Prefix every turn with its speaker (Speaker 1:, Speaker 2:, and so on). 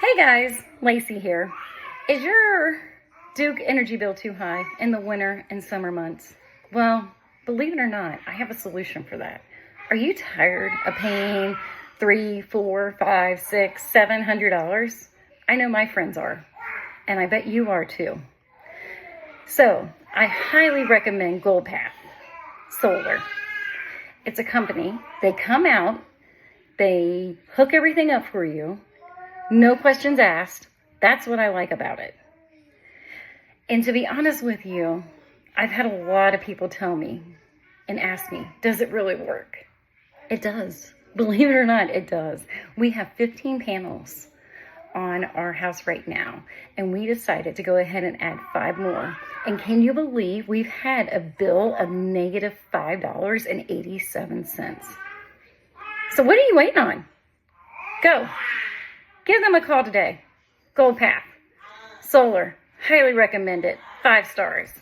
Speaker 1: Hey guys, Lacie here. Is your Duke energy bill too high in the winter and summer months? Well, believe it or not, I have a solution for that. Are you tired of paying $300, $400, $500, $600, $700? I know my friends are, and I bet you are too. So I highly recommend Gold Path Solar. It's a company. They come out, they hook everything up for you. No questions asked. That's what I like about it. And to be honest with you, I've had a lot of people tell me and ask me, does it really work? It does. Believe it or not, it does. We have 15 panels on our house right now, and we decided to go ahead and add 5 more. And can you believe we've had a bill of negative $5.87? So what are you waiting on? Go. Give them a call today. Gold Path Solar. Highly recommend it. 5 stars.